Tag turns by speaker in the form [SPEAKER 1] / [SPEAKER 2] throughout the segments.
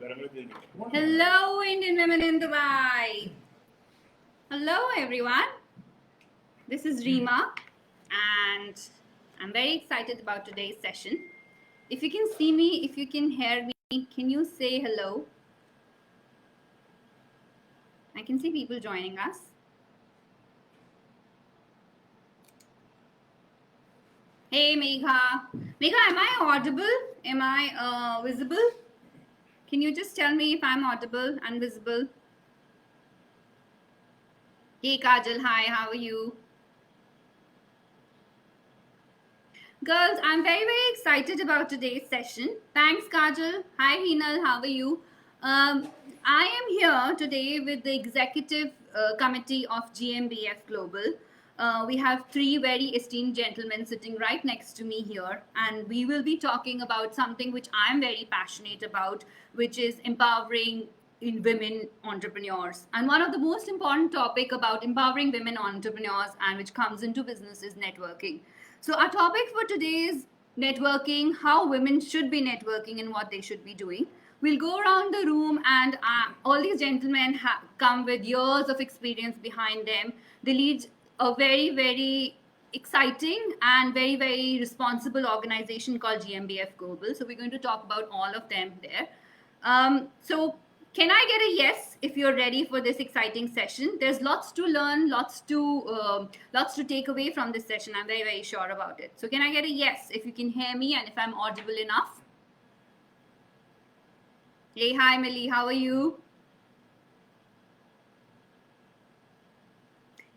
[SPEAKER 1] Hello, Indian women in Dubai. Hello, everyone. This is Reema, and I'm very excited about today's session. If you can see me, if you can hear me, can you say hello? I can see people joining us. Hey, Megha. Megha, am I audible? Am I visible? Can you just tell me if I'm audible and visible? Hey, Kajal. Hi, how are you? Girls, I'm very, very excited about today's session. Thanks, Kajal. Hi, Heenal. How are you? I am here today with the executive committee of GMBF Global. We have three very esteemed gentlemen sitting right next to me here, and we will be talking about something which I'm very passionate about, which is empowering in women entrepreneurs. And one of the most important topic about empowering women entrepreneurs and which comes into business is networking. So our topic for today is networking, how women should be networking and what they should be doing. We'll go around the room, and all these gentlemen come with years of experience behind them. They lead a very, very exciting and very, very responsible organization called GMBF Global. So we're going to talk about all of them there. So can I get a yes if you're ready for this exciting session? There's lots to learn, lots to take away from this session. I'm very, very sure about it. So can I get a yes if you can hear me and if I'm audible enough? Hey, hi, Millie. How are you?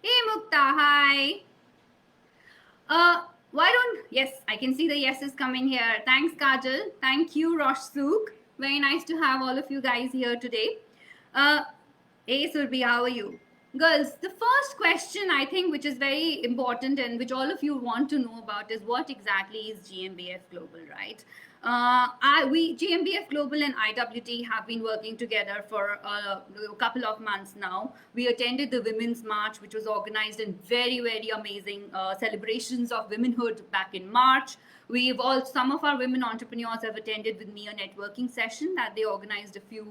[SPEAKER 1] Hey, Mukta. Hi. Why don't, yes, I can see the yeses coming here. Thanks, Kajal. Thank you, Rosh Sook. Very nice to have all of you guys here today. Hey, Surbi, how are you? Girls, the first question I think which is very important and which all of you want to know about is what exactly is GMBF Global, right? GMBF Global and IWT have been working together for a couple of months now. We attended the Women's March, which was organized in very, very amazing celebrations of womanhood back in March. Some of our women entrepreneurs have attended with me a networking session that they organized a few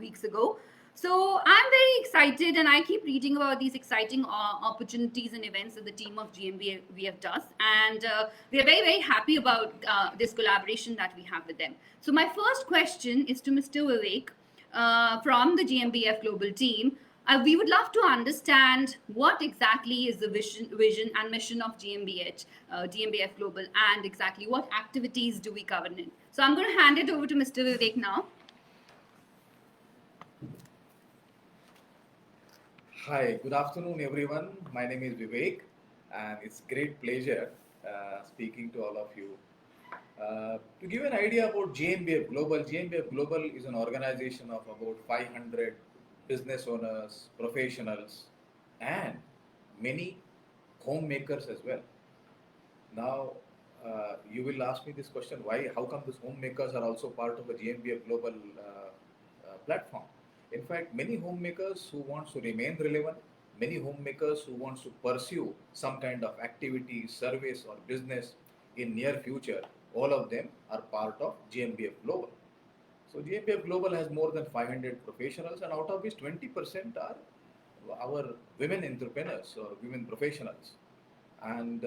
[SPEAKER 1] weeks ago. So I'm very excited, and I keep reading about these exciting opportunities and events that the team of GMBF does, and we are very, very happy about this collaboration that we have with them. So my first question is to Mr. Vivek from the GMBF Global team. We would love to understand what exactly is the vision and mission of GMBF Global, and exactly what activities do we cover in it. So I'm going to hand it over to Mr. Vivek now.
[SPEAKER 2] Hi, good afternoon, everyone. My name is Vivek, and it's great pleasure speaking to all of you. To give an idea about GMBF Global is an organization of about 500 business owners, professionals, and many homemakers as well. Now, you will ask me this question: Why? How come these homemakers are also part of a GMBF Global platform? In fact, many homemakers who want to remain relevant, many homemakers who want to pursue some kind of activity, service, or business in near future, all of them are part of GMBF Global. So GMBF Global has more than 500 professionals, and out of which 20% are our women entrepreneurs or women professionals. And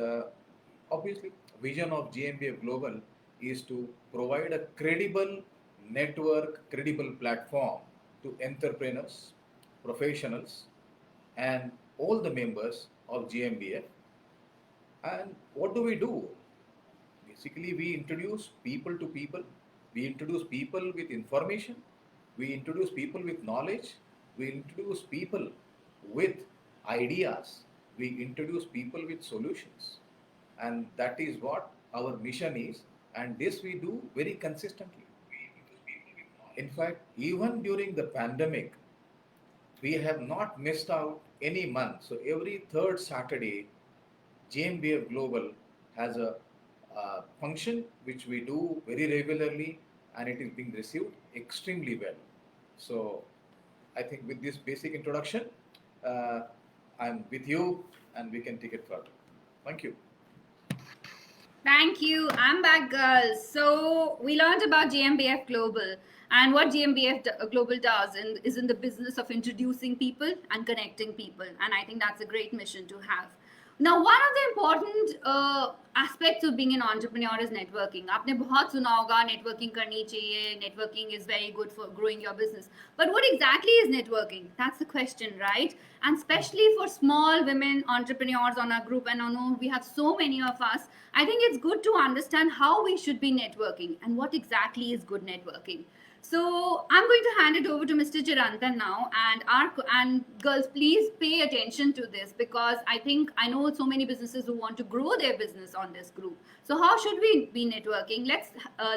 [SPEAKER 2] obviously, vision of GMBF Global is to provide a credible network, credible platform to entrepreneurs, professionals, and all the members of GMBF. And what do we do? Basically, we introduce people to people. We introduce people with information. We introduce people with knowledge. We introduce people with ideas. We introduce people with solutions. And that is what our mission is. And this we do very consistently. In fact, even during the pandemic, we have not missed out any month. So every third Saturday, GMBF Global has a function which we do very regularly, and it is being received extremely well. So I think with this basic introduction, I'm with you and we can take it further. Thank you.
[SPEAKER 1] Thank you. I'm back, girls. So we learned about GmbF Global, and what Global does is in the business of introducing people and connecting people. And I think that's a great mission to have. Now, one of the important aspects of being an entrepreneur is networking. आपने बहुत सुना होगा networking करनी चाहिए. Networking is very good for growing your business. But what exactly is networking? That's the question, right? And especially for small women entrepreneurs on our group, and I know we have so many of us, I think it's good to understand how we should be networking and what exactly is good networking. So I'm going to hand it over to Mr. Chirantan now, and girls, please pay attention to this, because I know so many businesses who want to grow their business on this group. So how should we be networking? Let's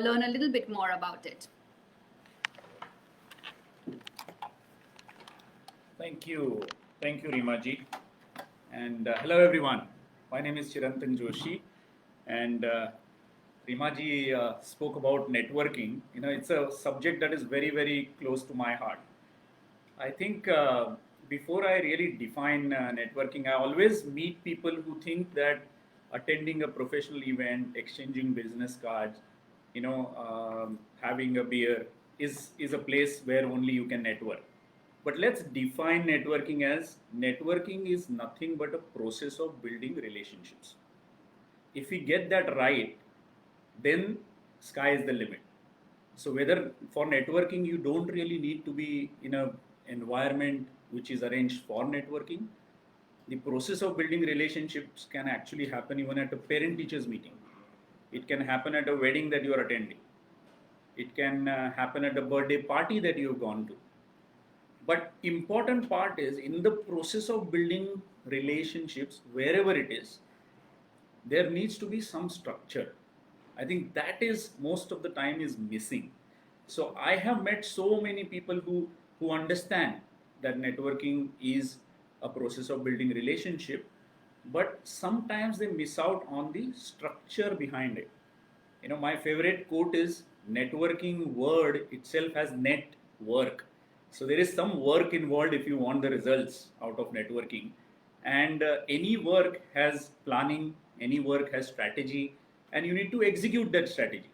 [SPEAKER 1] learn a little bit more about it.
[SPEAKER 3] Thank you, Rimaji, and hello everyone. My name is Chirantan Joshi, and Rimaji spoke about networking. You know, it's a subject that is very, very close to my heart. I think before I really define networking, I always meet people who think that attending a professional event, exchanging business cards, having a beer is a place where only you can network. But let's define networking is nothing but a process of building relationships. If we get that right, then sky is the limit. So whether for networking you don't really need to be in a environment which is arranged for networking. The process of building relationships can actually happen even at a parent teachers meeting. It can happen at a wedding that you are attending. It can happen at a birthday party that you've gone to. But important part is in the process of building relationships, wherever it is, there needs to be some structure. I think that is most of the time is missing. So I have met so many people who understand that networking is a process of building relationship, but sometimes they miss out on the structure behind it. You know, my favorite quote is networking word itself has net work. So there is some work involved if you want the results out of networking. And any work has planning, any work has strategy, and you need to execute that strategy.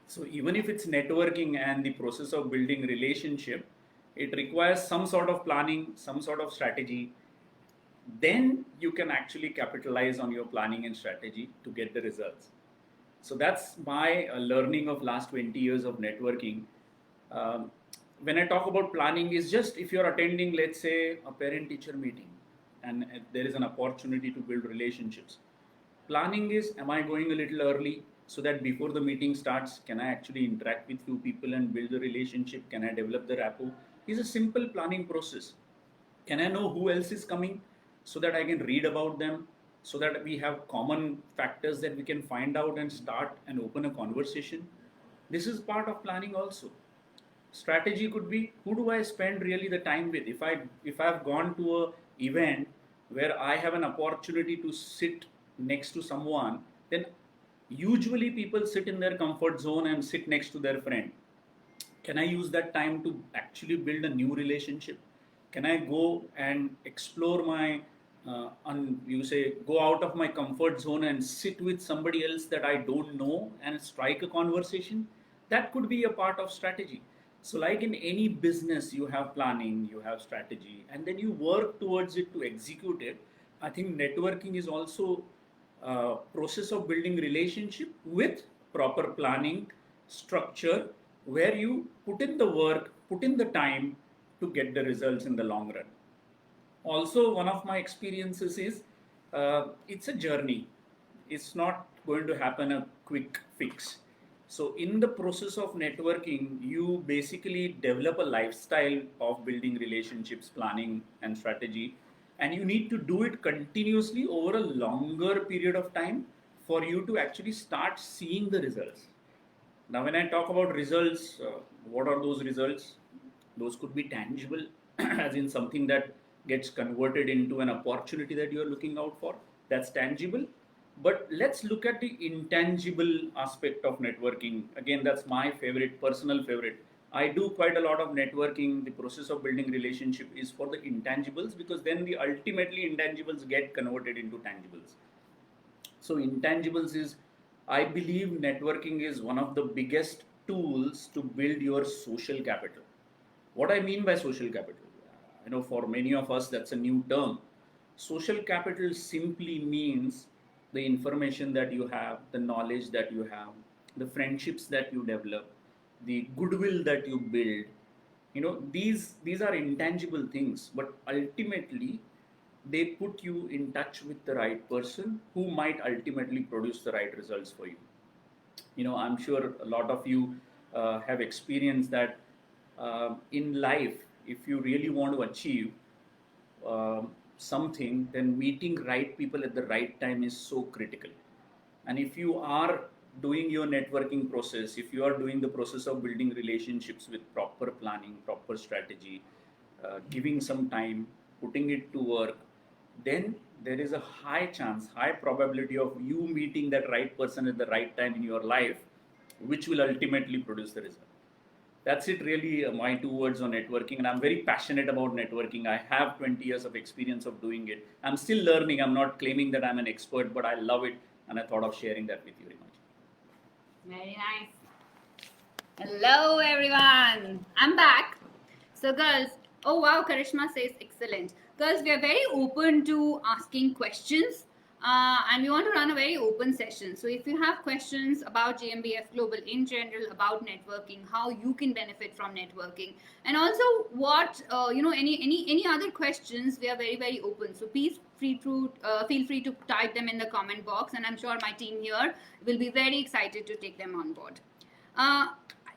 [SPEAKER 3] So even if it's networking and the process of building relationship, it requires some sort of planning, some sort of strategy. Then you can actually capitalize on your planning and strategy to get the results. So that's my learning of last 20 years of networking. When I talk about planning, is just if you're attending, let's say, a parent-teacher meeting, and there is an opportunity to build relationships. Planning is, am I going a little early so that before the meeting starts, can I actually interact with few people and build a relationship? Can I develop the rapport? It's a simple planning process. Can I know who else is coming so that I can read about them, so that we have common factors that we can find out and start and open a conversation? This is part of planning also. Strategy could be, who do I spend really the time with? If I've gone to a event where I have an opportunity to sit next to someone, then usually people sit in their comfort zone and sit next to their friend. Can I use that time to actually build a new relationship? Can I go and explore my go out of my comfort zone and sit with somebody else that I don't know and strike a conversation? That could be a part of strategy. So like in any business, you have planning, you have strategy, and then you work towards it to execute it. I think networking is also a process of building relationship with proper planning, structure, where you put in the work, put in the time to get the results in the long run. Also, one of my experiences is it's a journey. It's not going to happen a quick fix. So in the process of networking, you basically develop a lifestyle of building relationships, planning and strategy, and you need to do it continuously over a longer period of time for you to actually start seeing the results. Now, when I talk about results, what are those results? Those could be tangible, as in something that gets converted into an opportunity that you're looking out for. That's tangible. But let's look at the intangible aspect of networking. Again, that's my favorite, personal favorite. I do quite a lot of networking. The process of building relationship is for the intangibles, because then the ultimately intangibles get converted into tangibles. So intangibles is I believe networking is one of the biggest tools to build your social capital. What I mean by social capital, I know for many of us that's a new term. Social capital simply means the information that you have, the knowledge that you have, the friendships that you develop, the goodwill that you build. These are intangible things, but ultimately they put you in touch with the right person who might ultimately produce the right results for you. I'm sure a lot of you have experienced that in life. If you really want to achieve something, then meeting right people at the right time is so critical. And if you are doing your networking process, if you are doing the process of building relationships with proper planning, proper strategy, giving some time, putting it to work, then there is a high chance, high probability of you meeting that right person at the right time in your life, which will ultimately produce the result. That's it, really. My two words on networking, and I'm very passionate about networking. I have 20 years of experience of doing it. I'm still learning. I'm not claiming that I'm an expert, but I love it, and I thought of sharing that with you, Rimaji.
[SPEAKER 1] Very nice. Hello, everyone. I'm back. So, girls, oh wow, Karishma says excellent. Girls, we are very open to asking questions. And we want to run a very open session. So, if you have questions about GMBF Global in general, about networking, how you can benefit from networking, and also what any other questions, we are very open. So, please feel free to type them in the comment box, and I'm sure my team here will be very excited to take them on board.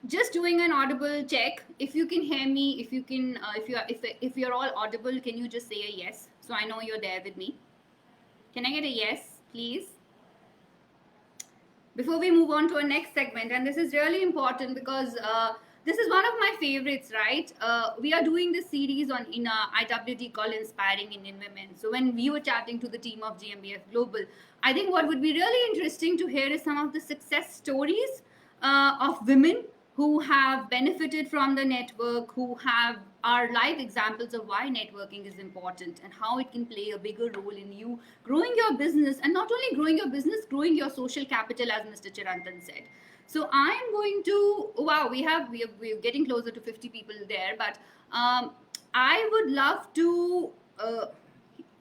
[SPEAKER 1] Just doing an audible check. If you can hear me, if you can, if you're all audible, can you just say a yes? So I know you're there with me. Can I get a yes, please? Before we move on to our next segment, and this is really important because this is one of my favorites, right? We are doing this series in IWD called Inspiring Indian Women. So when we were chatting to the team of GMBF Global, I think what would be really interesting to hear is some of the success stories of women who have benefited from the network, who are live examples of why networking is important and how it can play a bigger role in you growing your business, and not only growing your business, growing your social capital, as Mr. Chirantan said. So I am going to, wow, we're getting closer to 50 people there, but I would love to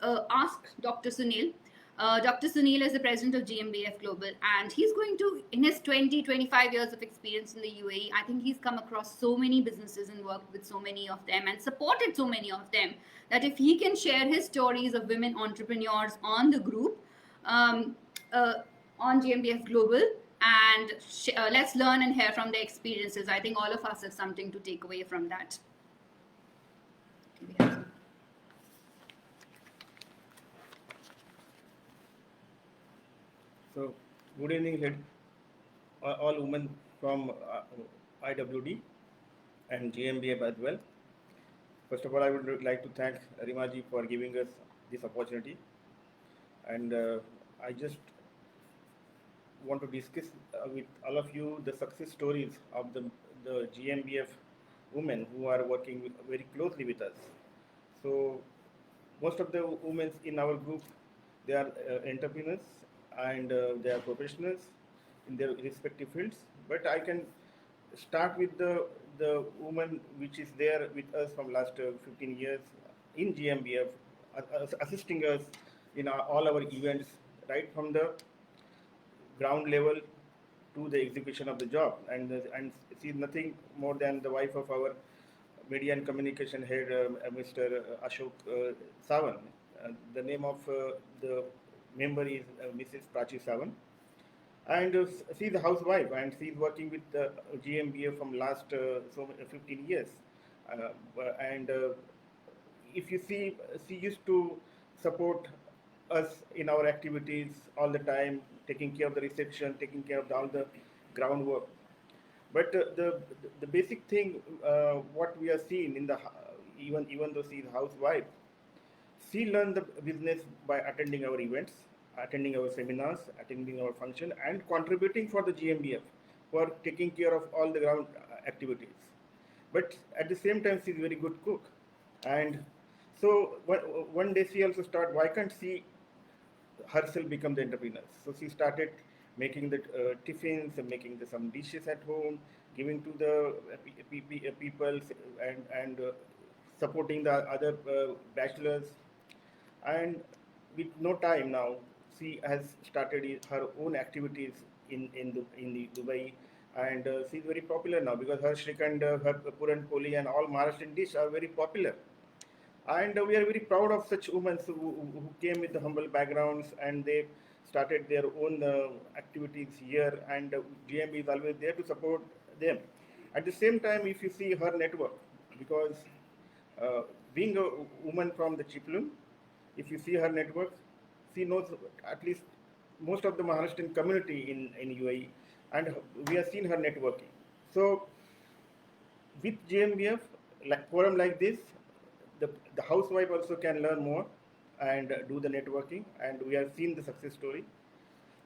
[SPEAKER 1] ask Dr. Sunil. Dr. Sunil is the president of GMBF Global, and he's going to, in his 25 years of experience in the UAE, I think he's come across so many businesses and worked with so many of them and supported so many of them, that if he can share his stories of women entrepreneurs on the group, on GMBF Global, and let's learn and hear from their experiences. I think all of us have something to take away from that.
[SPEAKER 4] So, good evening, all women from IWD and GMBF as well. First of all, I would like to thank Rimaji for giving us this opportunity. And I just want to discuss with all of you the success stories of the GMBF women who are working very closely with us. So, most of the women in our group, they are entrepreneurs and they are professionals in their respective fields. But I can start with the woman which is there with us from last 15 years in GMBF, assisting us in all our events, right from the ground level to the execution of the job. And she is nothing more than the wife of our media and communication head, Mr. Ashok Sawan. The name of the member is Mrs. Prachi Sawan. And she is a housewife, and she is working with GMBA from last 15 years. And if you see, she used to support us in our activities all the time, taking care of the reception, taking care of all the groundwork. But the basic thing, what we are seeing in the even though she is housewife, she learned the business by attending our events, attending our seminars, attending our function, and contributing for the GMBF, for taking care of all the ground activities. But at the same time, she's a very good cook. And so one day she also started, why can't she herself become the entrepreneur? So she started making the tiffins, making some dishes at home, giving to the people, and supporting the other bachelors. And with no time now, she has started her own activities in the Dubai, and she's very popular now because her Shrikand, her Puran Poli, and all Maharashtrian dishes are very popular. And we are very proud of such women who came with the humble backgrounds, and they started their own activities here, and GMB is always there to support them. At the same time, if you see her network, because uh, being a woman from the Chiplun, if you see her network, she knows at least most of the Maharashtrian community in UAE, and we have seen her networking. So with JMBF, like forum like this, the housewife also can learn more and do the networking, and we have seen the success story.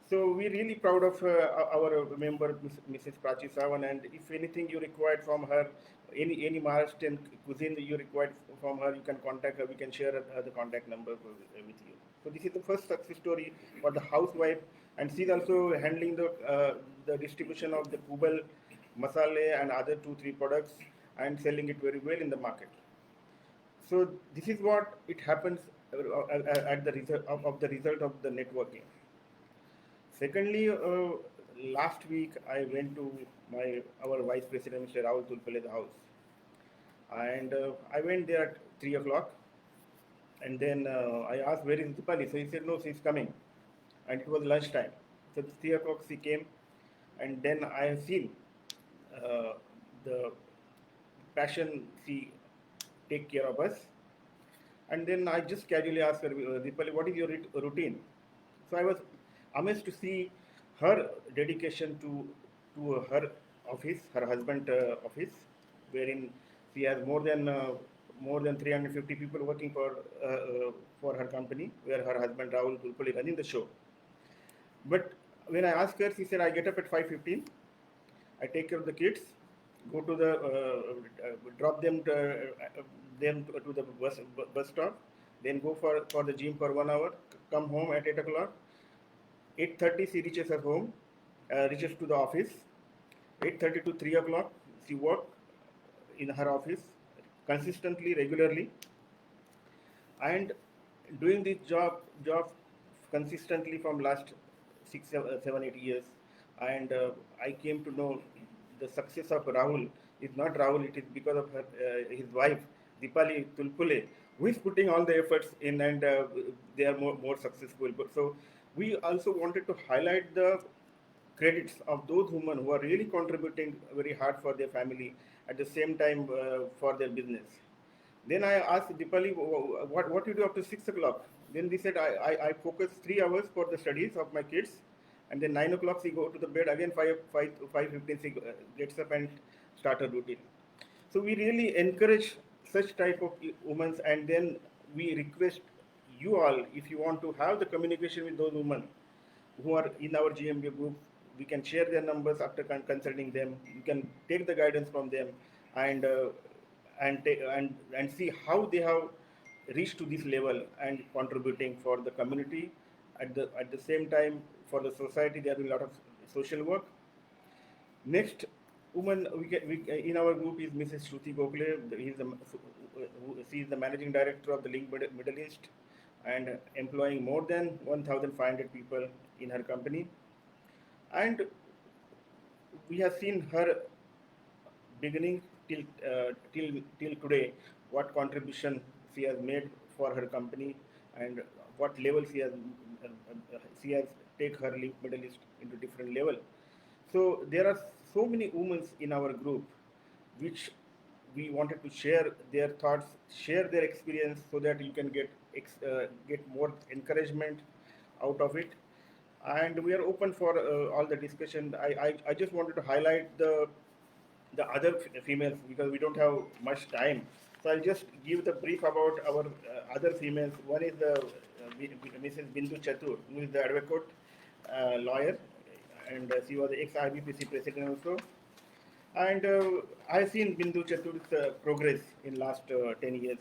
[SPEAKER 4] So we're really proud of our member, Mrs. Prachi Sawan, and if anything you required from her, any Maharashtrian cuisine you required from her, you can contact her. We can share the contact number with you. So this is the first success story for the housewife, and she's also handling the distribution of the Kubal masale and other 2-3 products and selling it very well in the market. So this is what it happens at the result of the result of the networking. Secondly, last week I went to our Vice President, Mr. Rahul Tulpale's house, and I went there at 3 o'clock, and then I asked where is Dipali. So he said no, she's coming, and it was lunchtime. So 3 o'clock she came, and then I have seen the passion she take care of us. And then I just casually asked her, Dipali, what is your routine? So I was amazed to see her dedication to her office, her husband office, wherein she has more than 350 people working for her company, where her husband Rahul Tulpali running the show. But when I asked her, she said, I get up at 5:15, I take care of the kids, go to the drop them to the bus stop, then go for the gym for 1 hour, come home at 8 o'clock. 8:30 she reaches her home, reaches to the office. 8:30 to 3 o'clock she work in her office consistently, regularly, and doing this job consistently from last 6, 7, 8 years. And I came to know the success of Rahul is not Rahul, it is because of his wife Dipali Tulpule, who is putting all the efforts in, and they are more successful. But so we also wanted to highlight the credits of those women who are really contributing very hard for their family, at the same time for their business. Then I asked Dipali, what you do after 6 o'clock? Then they said, I focus 3 hours for the studies of my kids, and then 9 o'clock she go to the bed again. 5:15 she gets up and start her routine. So we really encourage such type of women, and then we request you all, if you want to have the communication with those women who are in our GMB group, we can share their numbers after consulting them. You can take the guidance from them, and and see how they have reached to this level and contributing for the community. At the same time, for the society, they are doing a lot of social work. Next woman in our group is Mrs. Shruti Gokhale. She is the managing director of the Link Middle East, and employing more than 1,500 people in her company. And we have seen her beginning till today, what contribution she has made for her company, and what level she has take her Link Middle East into different level. So there are so many women in our group, which we wanted to share their thoughts, share their experience, so that you can get more encouragement out of it. And we are open for all the discussion. I just wanted to highlight the other females, because we don't have much time. So I'll just give the brief about our other females. One is the Mrs. Bindu Chatur, who is the advocate lawyer, and she was the ex-IBPC president also. And I've seen Bindu Chatur's progress in last 10 years,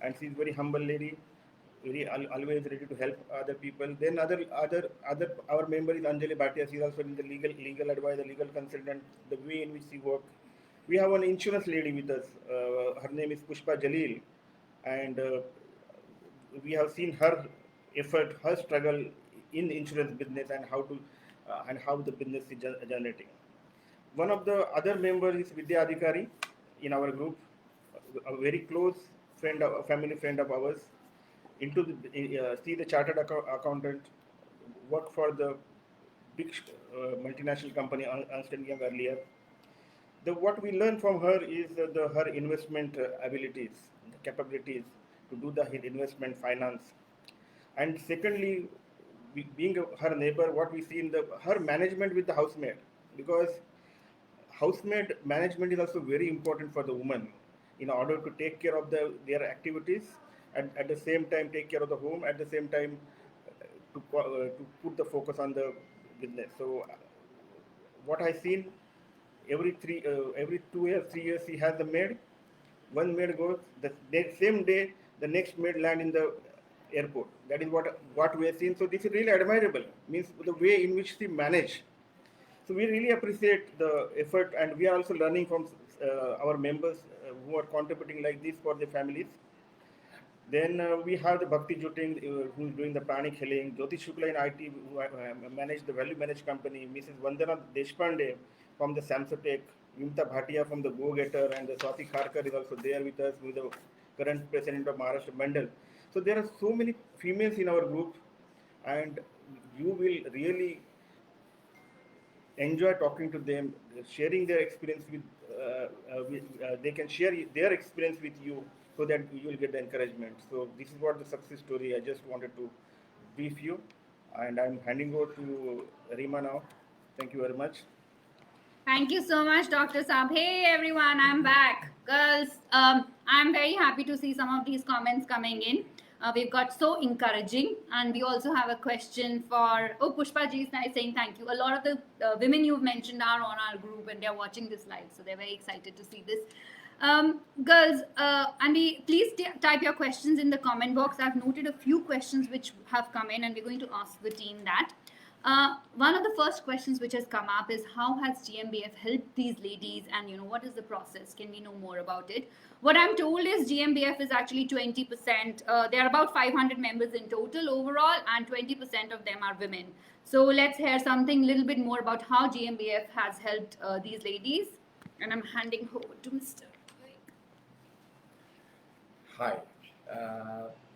[SPEAKER 4] and she's very humble lady, always ready to help other people. Then other our member is Anjali Bhatia. She is also in the legal advisor, legal consultant. The way in which she works. We have an insurance lady with us. Her name is Pushpa Jalil, and we have seen her effort, her struggle in insurance business, and how the business is generating. One of the other members is Vidya Adhikari in our group, a very close friend, a family friend of ours. She the chartered accountant, worked for the big multinational company Ernst and Young earlier. What we learn from her is her investment abilities, the capabilities to do the investment finance. And secondly, being her neighbor, what we see in her management with the housemaid, because housemaid management is also very important for the woman in order to take care of their activities and at the same time take care of the home, at the same time to put the focus on the business. So what I seen, every 2 years, 3 years, he has the maid. One maid goes, the same day the next maid land in the airport. That is what we have seen. So this is really admirable. Means the way in which she manage. So we really appreciate the effort, and we are also learning from our members who are contributing like this for their families. Then we have the Bhakti Juting, who is doing the pranic healing. Jyoti Shukla in IT, who manage the value managed company. Mrs. Vandana Deshpande from the Samsotech. Vimta Bhatia from the Go Getter, and the Swati Kharkar is also there with us, with the current president of Maharashtra Mandal. So there are so many females in our group, and you will really enjoy talking to them, sharing their experience they can share their experience with you, so that you will get the encouragement. So this is what the success story. I just wanted to brief you, and I'm handing over to Rima now. Thank you very much.
[SPEAKER 1] Thank you so much, Dr. Saab. Hey everyone, I'm back. Girls, I'm very happy to see some of these comments coming in. We've got so encouraging, and we also have a question for Pushpa ji is nice saying thank you. A lot of the women you've mentioned are on our group and they're watching this live, so they're very excited to see this. Girls, Andy, please type your questions in the comment box. I've noted a few questions which have come in, and we're going to ask the team that. One of the first questions which has come up is how has GMBF helped these ladies, and what is the process? Can we know more about it? What I'm told is GMBF is actually 20%. There are about 500 members in total overall, and 20% of them are women. So let's hear something a little bit more about how GMBF has helped these ladies. And I'm handing over to Mr.
[SPEAKER 2] Hi.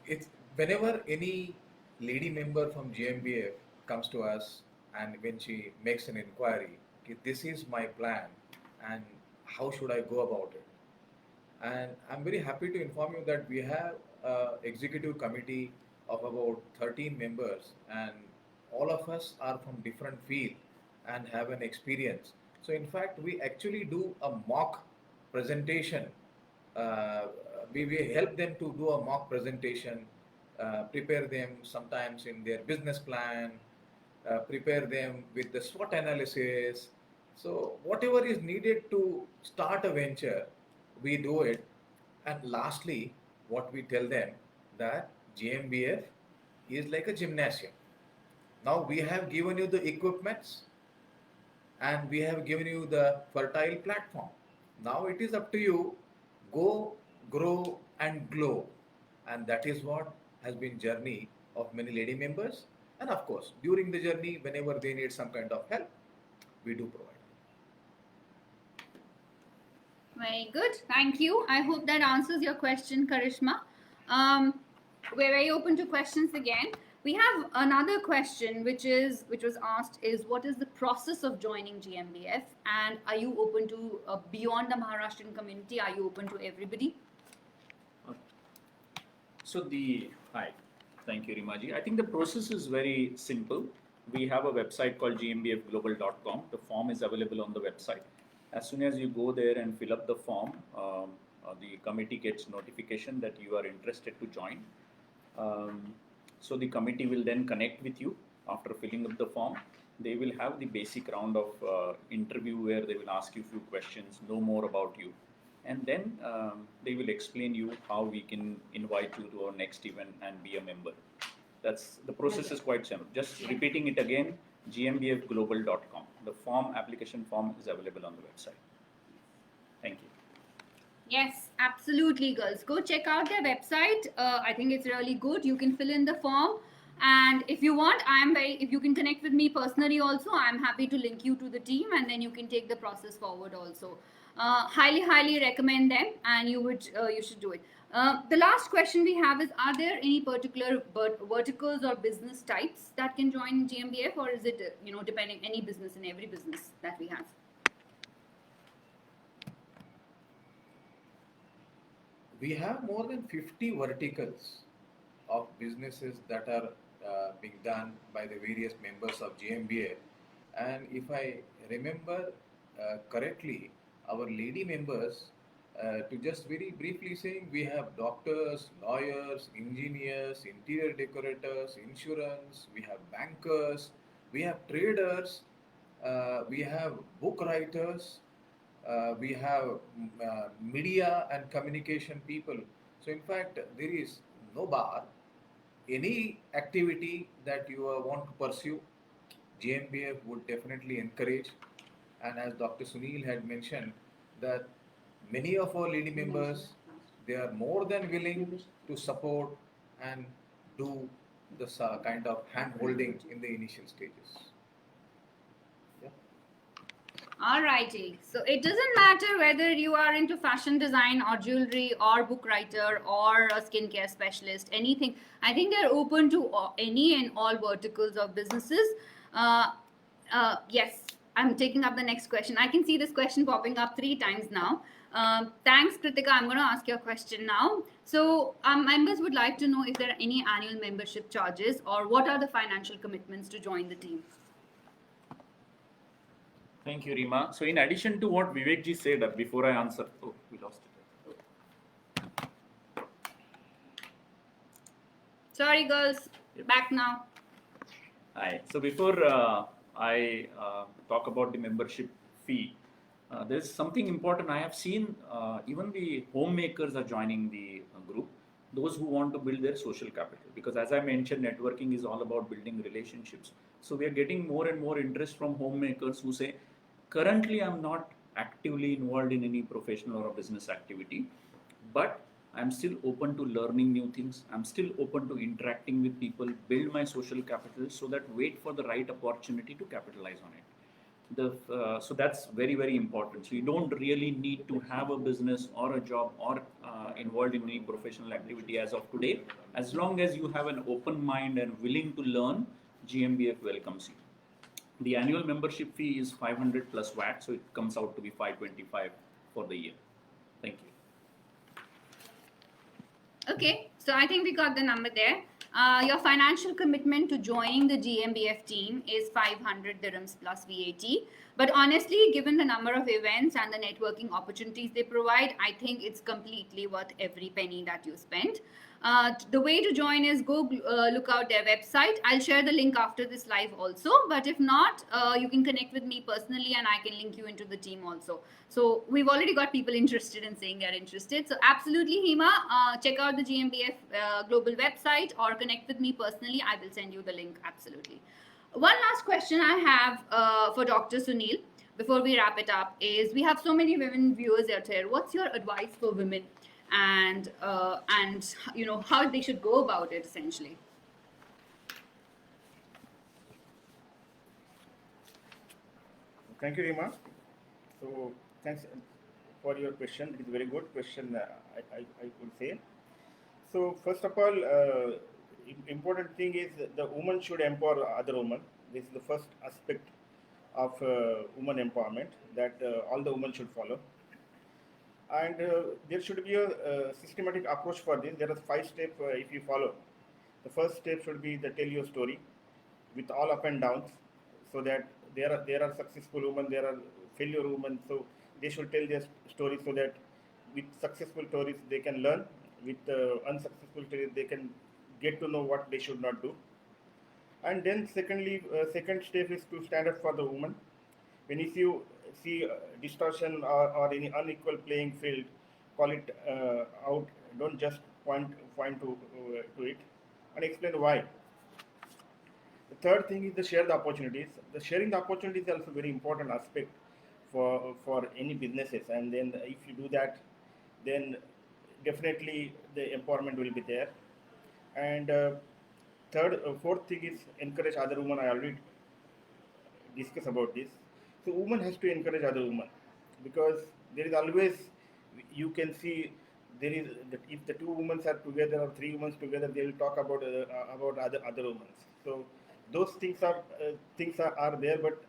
[SPEAKER 2] It's whenever any lady member from GMBF comes to us, and when she makes an inquiry, okay, this is my plan and how should I go about it? And I'm very happy to inform you that we have an executive committee of about 13 members, and all of us are from different field and have an experience. So in fact, we actually do a mock presentation. Uh, we help them to do a mock presentation, prepare them sometimes in their business plan, prepare them with the SWOT analysis. So whatever is needed to start a venture, we do it. And lastly, what we tell them that GMBF is like a gymnasium. Now we have given you the equipments, and we have given you the fertile platform. Now it is up to you, go, grow and glow. And that is what has been journey of many lady members. And of course, during the journey, whenever they need some kind of help, we do provide.
[SPEAKER 1] Very good. Thank you. I hope that answers your question, Karishma. We're very open to questions again. We have another question which was asked is, what is the process of joining GMBF, and are you open to beyond the Maharashtrian community? Are you open to everybody?
[SPEAKER 3] Hi, thank you, Rimaji. I think the process is very simple. We have a website called gmbfglobal.com. The form is available on the website. As soon as you go there and fill up the form, the committee gets notification that you are interested to join. So the committee will then connect with you after filling up the form. They will have the basic round of interview where they will ask you a few questions, know more about you. and then they will explain you how we can invite you to our next event and be a member. That's the process is quite simple. Just repeating it again, gmbfglobal.com. The application form is available on the website. Thank you.
[SPEAKER 1] Yes, absolutely, girls. Go check out their website. I think it's really good. You can fill in the form. And if you want, if you can connect with me personally also, I'm happy to link you to the team and then you can take the process forward also. Highly recommend them and you should do it. The last question we have is, are there any particular verticals or business types that can join GmbF, or is it, depending any business in every business that we have?
[SPEAKER 2] We have more than 50 verticals of businesses that are being done by the various members of GmbF. And if I remember correctly, our lady members, to just very briefly saying, we have doctors, lawyers, engineers, interior decorators, insurance, we have bankers, we have traders, we have book writers, we have media and communication people. So, in fact, there is no bar. Any activity that you want to pursue, GmbF would definitely encourage. And as Dr. Sunil had mentioned, that many of our lady members, they are more than willing to support and do this kind of hand holding in the initial stages.
[SPEAKER 1] Alrighty. So it doesn't matter whether you are into fashion design or jewelry or book writer or a skincare specialist, anything. I think they're open to any and all verticals of businesses. Yes, I'm taking up the next question. I can see this question popping up 3 times now. Thanks, Kritika. I'm going to ask you a question now. So, members would like to know if there are any annual membership charges or what are the financial commitments to join the team.
[SPEAKER 3] Thank you, Rima. So, in addition to what Vivek ji said, before I answer, we lost it.
[SPEAKER 1] Sorry, girls. Yep. Back now.
[SPEAKER 3] Hi. So, before I talk about the membership fee, there's something important. I have seen even the homemakers are joining the group, those who want to build their social capital. Because as I mentioned, networking is all about building relationships. So we are getting more and more interest from homemakers who say, currently I'm not actively involved in any professional or business activity, but I'm still open to learning new things. I'm still open to interacting with people, build my social capital, so that wait for the right opportunity to capitalize on it. So that's very important. So you don't really need to have a business or a job or involved in any professional activity as of today. As long as you have an open mind and willing to learn, GmbF welcomes you. The annual membership fee is 500 plus VAT, so it comes out to be 525 for the year. Thank you.
[SPEAKER 1] Okay, so I think we got the number there. Your financial commitment to joining the GmbF team is 500 dirhams plus VAT. But honestly, given the number of events and the networking opportunities they provide, I think it's completely worth every penny that you spend. The way to join is go look out their website. I'll share the link after this live also. But if not, you can connect with me personally and I can link you into the team also. So we've already got people interested in saying they're interested. So absolutely, Hima, check out the GmbF global website or connect with me personally. I will send you the link. Absolutely. One last question I have for Dr. Sunil before we wrap it up is, we have so many women viewers out here. What's your advice for women and you know, how they should go about it essentially?
[SPEAKER 4] Thank you, Rima. So thanks for your question. It's a very good question, I would say. So first of all, important thing is the woman should empower other women. This is the first aspect of woman empowerment that all the women should follow. And there should be a systematic approach for this. There are 5 steps if you follow. The first step should be the tell your story with all up and downs, so that there are successful women, there are failure women. So they should tell their story so that with successful stories they can learn. With unsuccessful stories they can get to know what they should not do. And then secondly, second step is to stand up for the woman. When if you see distortion or any unequal playing field, call it out. Don't just point to it, and explain why. The third thing is the share the opportunities. The sharing the opportunities is also very important aspect for any businesses. And then if you do that, then definitely the empowerment will be there. And fourth thing is encourage other women. I already discussed about this. So woman has to encourage other women because there is always you can see there is if the two women are together or three women together, they will talk about other women. So those things are there, but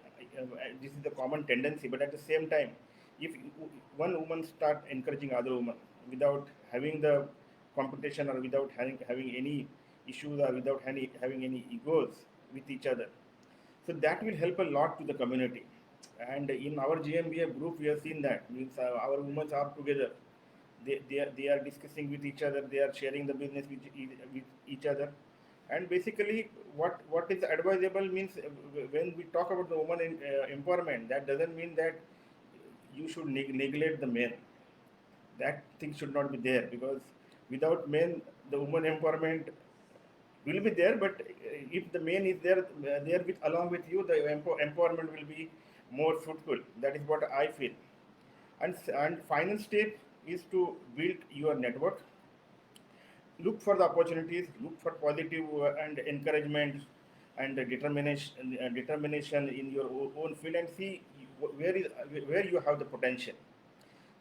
[SPEAKER 4] this is the common tendency. But at the same time, if one woman start encouraging other women without having the competition or without having any issues or without having any egos with each other, so that will help a lot to the community. And in our GMBF group, we have seen that means our women are together. They are discussing with each other. They are sharing the business with each other. And basically, what is advisable means when we talk about the woman empowerment, that doesn't mean that you should neglect the men. That thing should not be there because without men, the woman empowerment will be there. But if the man is there with along with you, the empowerment will be more fruitful. That is what I feel. And final step is to build your network. Look for the opportunities. Look for positive and encouragement and determination in your own field, and see where you have the potential.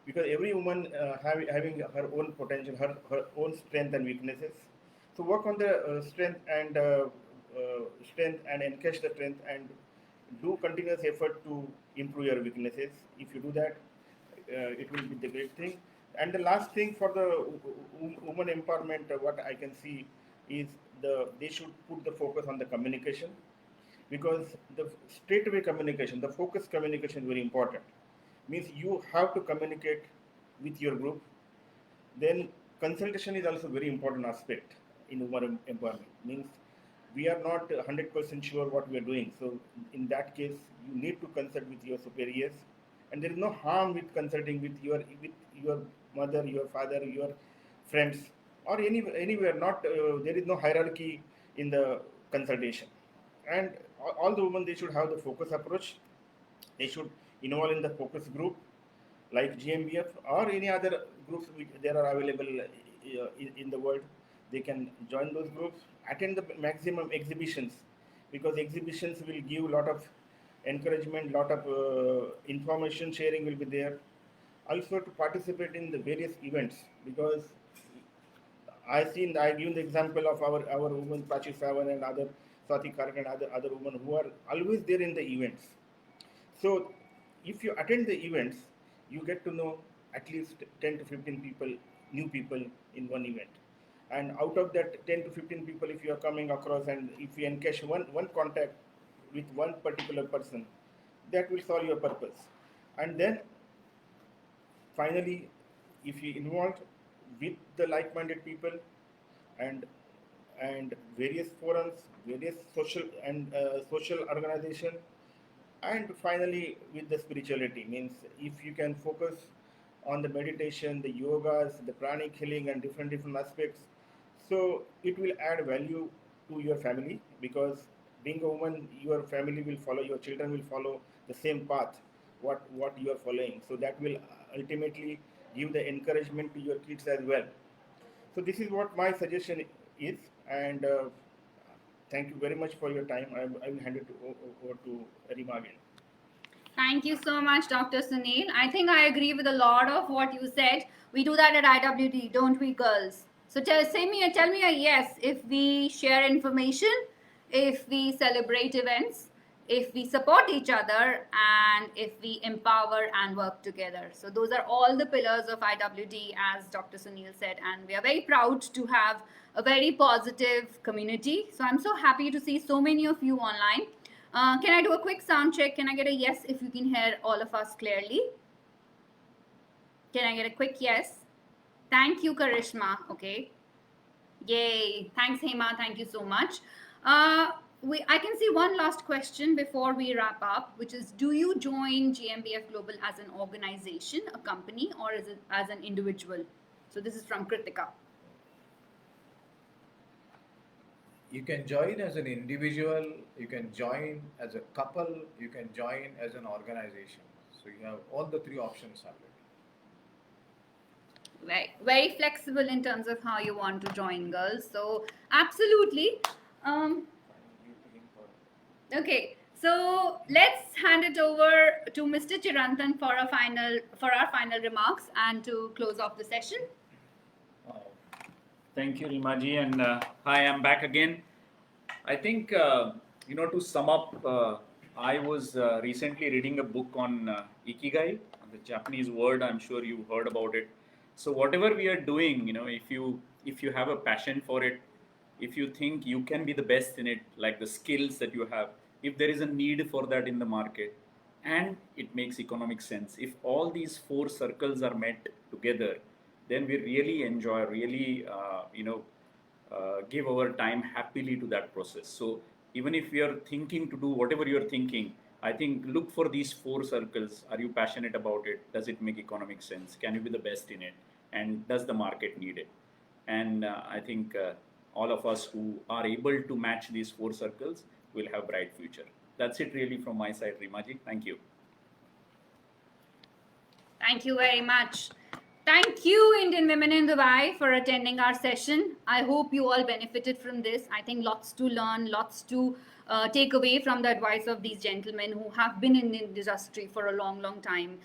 [SPEAKER 4] Because every woman having her own potential, her own strength and weaknesses. So work on the strength and encash the strength and do continuous effort to improve your weaknesses. If you do that, it will be the great thing. And the last thing for the woman empowerment, what I can see is they should put the focus on the communication, because the straightaway communication, the focused communication is very important. Means you have to communicate with your group. Then consultation is also very important aspect in women empowerment. Means we are not 100% sure what we are doing. So in that case, you need to consult with your superiors, and there is no harm with consulting with your mother, your father, your friends, or anywhere. Not there is no hierarchy in the consultation. And all the women, they should have the focus approach. They should involve in the focus group like GMBF or any other groups which there are available in the world. They can join those groups, attend the maximum exhibitions, because exhibitions will give a lot of encouragement, lot of information sharing will be there. Also to participate in the various events, because I given the example of our women Prachi Sawan and other Swati Karak and other women who are always there in the events. So if you attend the events, you get to know at least 10 to 15 people, new people in one event. And out of that 10 to 15 people, if you are coming across and if you encash one contact with one particular person, that will solve your purpose. And then finally, if you involve with the like-minded people and various forums, various social organization, and finally with the spirituality, means if you can focus on the meditation, the yogas, the pranic healing, and different aspects, so it will add value to your family, because being a woman, your family will follow, your children will follow the same path what you are following. So that will ultimately give the encouragement to your kids as well. So this is what my suggestion is, and thank you very much for your time. I will hand it over to Rima again.
[SPEAKER 1] Thank you so much, Dr. Sunil. I think I agree with a lot of what you said. We do that at IWD, don't we, girls? So tell me a yes if we share information, if we celebrate events, if we support each other, and if we empower and work together. So those are all the pillars of IWD, as Dr. Sunil said, and we are very proud to have a very positive community. So I'm so happy to see so many of you online. Can I do a quick sound check? Can I get a yes if you can hear all of us clearly? Can I get a quick yes? Thank you, Karishma. Okay. Yay. Thanks, Hema. Thank you so much. I can see one last question before we wrap up, which is: do you join GmbF Global as an organization, a company, or is it as an individual? So this is from Kritika.
[SPEAKER 2] You can join as an individual, you can join as a couple, you can join as an organization. So you have all the three options available.
[SPEAKER 1] Very flexible in terms of how you want to join, girls. So absolutely. Okay, so let's hand it over to Mr. Chirantan for our final remarks and to close off the session.
[SPEAKER 3] Thank you, Rimaji, and hi, I'm back again. I think to sum up, I was recently reading a book on ikigai, the Japanese word. I'm sure you've heard about it. So whatever we are doing, if you have a passion for it, if you think you can be the best in it, like the skills that you have, if there is a need for that in the market, and it makes economic sense, if all these four circles are met together, then we really enjoy, really, give our time happily to that process. So even if you're thinking to do whatever you're thinking, I think look for these four circles. Are you passionate about it? Does it make economic sense? Can you be the best in it? And does the market need it? And I think all of us who are able to match these four circles will have bright future. That's it really from my side, Rimaji. Thank you.
[SPEAKER 1] Thank you very much. Thank you, Indian Women in Dubai, for attending our session. I hope you all benefited from this. I think lots to learn, lots to take away from the advice of these gentlemen who have been in the industry for a long, long time,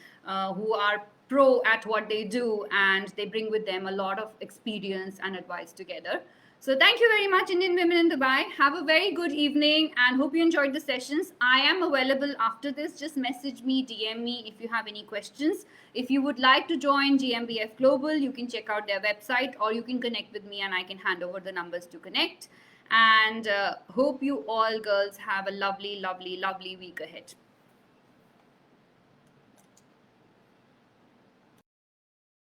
[SPEAKER 1] who are pro at what they do, and they bring with them a lot of experience and advice together. So thank you very much, Indian Women in Dubai. Have a very good evening and hope you enjoyed the sessions. I am available after this. Just message me, DM me if you have any questions. If you would like to join GmbF Global, you can check out their website or you can connect with me and I can hand over the numbers to connect. And hope you all girls have a lovely, lovely, lovely week ahead.